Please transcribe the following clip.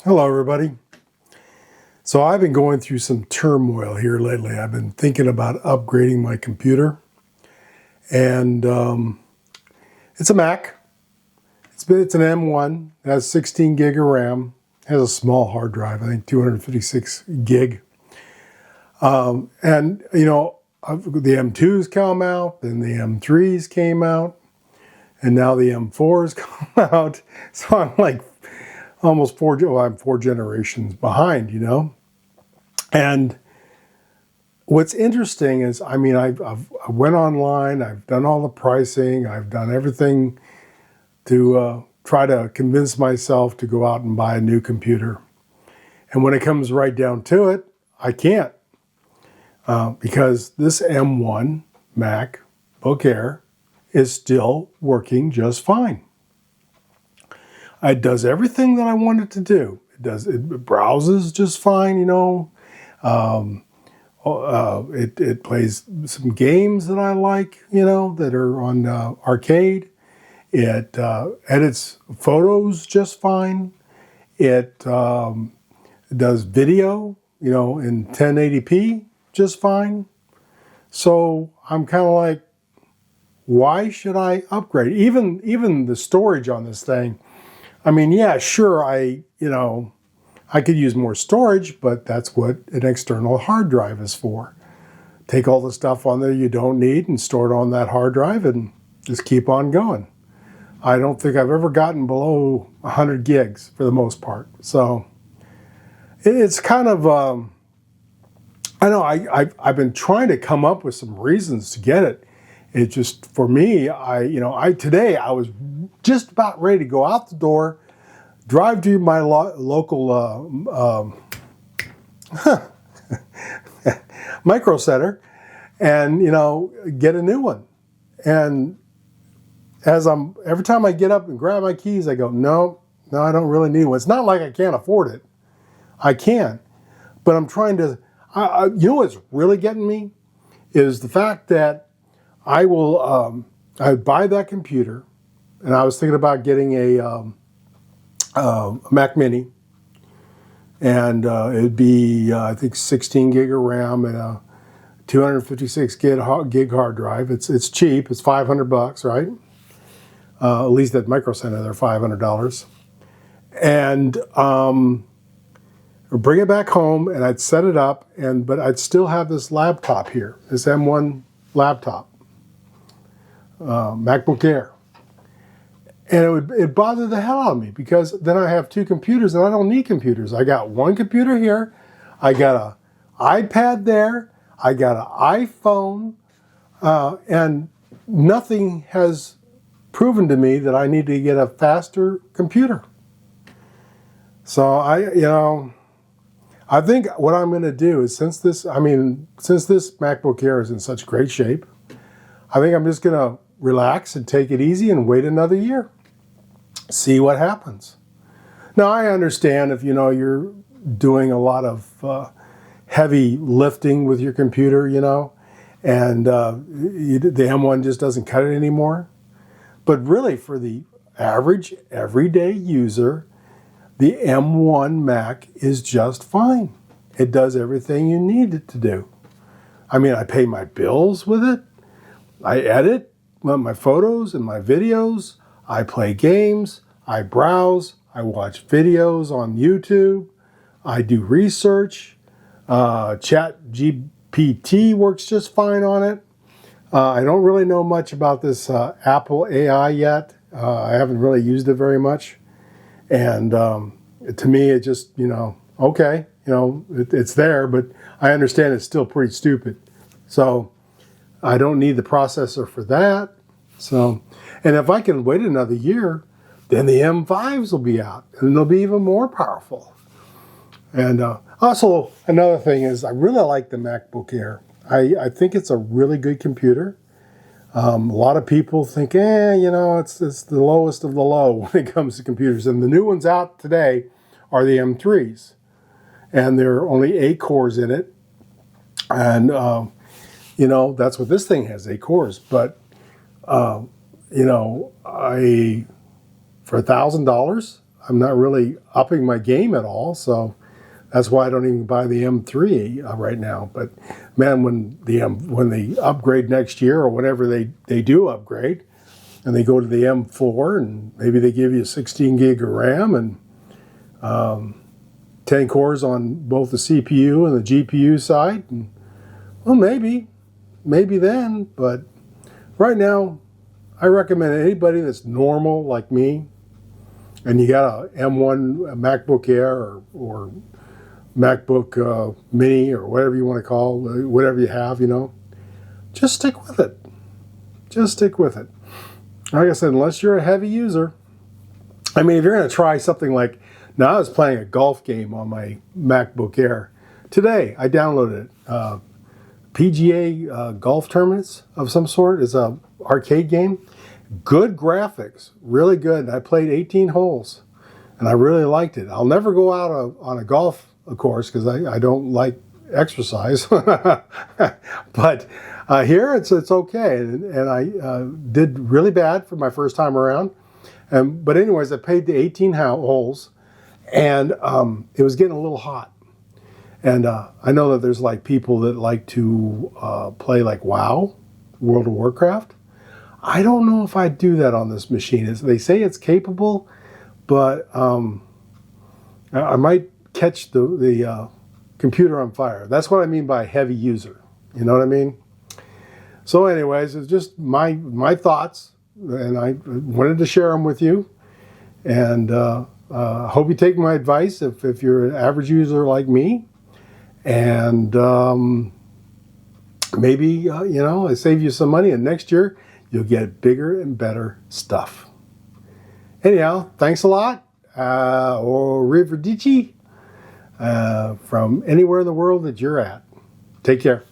Hello, everybody. So I've been going through some turmoil here lately. I've been thinking about upgrading my computer, and it's a Mac. It's an M1. It has 16 gig of RAM. It has a small hard drive, I think 256 gig. And the M2s come out, then the M3s came out, and now the M4s come out. So I'm like almost I'm 4 generations behind, And what's interesting is, I went online, I've done all the pricing, I've done everything to try to convince myself to go out and buy a new computer. And when it comes right down to it, I can't. Because this M1 MacBook Air is still working just fine. It does everything that I want it to do. It browses just fine, It plays some games that I like, that are on arcade. It edits photos just fine. It does video, in 1080p just fine. So I'm kind of like, why should I upgrade? Even the storage on this thing. Yeah, sure, I could use more storage, but that's what an external hard drive is for. Take all the stuff on there you don't need and store it on that hard drive and just keep on going. I don't think I've ever gotten below 100 gigs for the most part. So it's kind of, I know I've been trying to come up with some reasons to get it. It just, for me, today I was just about ready to go out the door, drive to my local micro center, and get a new one. And every time I get up and grab my keys, I go, no, I don't really need one. It's not like I can't afford it. I can, but I'm trying to. What's really getting me is the fact that I buy that computer, and I was thinking about getting a Mac Mini, and it'd be I think 16 gig of RAM and a 256 gig hard drive. It's cheap. It's $500, right? At least at Micro Center, they're $500, and bring it back home, and I'd set it up, but I'd still have this laptop here, this M1 laptop, MacBook Air. And it bothered the hell out of me, because then I have two computers and I don't need computers. I got one computer here, I got an iPad there, I got an iPhone, and nothing has proven to me that I need to get a faster computer. So I think what I'm going to do is, since this MacBook Air is in such great shape, I think I'm just going to relax and take it easy and wait another year. See what happens. Now, I understand if you're doing a lot of heavy lifting with your computer, and the M1 just doesn't cut it anymore. But really, for the average everyday user, the M1 Mac is just fine. It does everything you need it to do. I pay my bills with it. I edit my photos and my videos. I play games. I browse. I watch videos on YouTube. I do research. Chat GPT works just fine on it. I don't really know much about this Apple AI yet. I haven't really used it very much. And to me, it just, okay, it's there, but I understand it's still pretty stupid. So I don't need the processor for that. So, and if I can wait another year, then the M5s will be out, and they'll be even more powerful. And also, another thing is, I really like the MacBook Air. I think it's a really good computer. A lot of people think, it's the lowest of the low when it comes to computers. And the new ones out today are the M3s. And there are only 8 cores in it. And, that's what this thing has, 8 cores. But, for $1,000, I'm not really upping my game at all, so that's why I don't even buy the M3 right now. But man, when they upgrade next year or whenever they do upgrade, and they go to the M4, and maybe they give you 16 gig of RAM and 10 cores on both the CPU and the GPU side, and, well, maybe then. But right now, I recommend anybody that's normal like me, and you got a M1 a MacBook Air or MacBook Mini or whatever you want to call whatever you have, just stick with it. Just stick with it. Like I said, unless you're a heavy user. I mean, if you're going to try something like, now I was playing a golf game on my MacBook Air. Today, I downloaded it. PGA golf tournaments of some sort. It's a arcade game. Good graphics, really good. I played 18 holes, and I really liked it. I'll never go out on a golf course because I don't like exercise. But here it's okay, and I did really bad for my first time around. But anyways, I played the 18 holes, and it was getting a little hot. And I know that there's like people that like to play like WoW, World of Warcraft. I don't know if I'd do that on this machine. They say it's capable, but I might catch the computer on fire. That's what I mean by heavy user. You know what I mean? So anyways, it's just my thoughts, and I wanted to share them with you. And hope you take my advice if you're an average user like me. And maybe, I save you some money, and next year you'll get bigger and better stuff. Anyhow, thanks a lot. Arrivederci from anywhere in the world that you're at. Take care.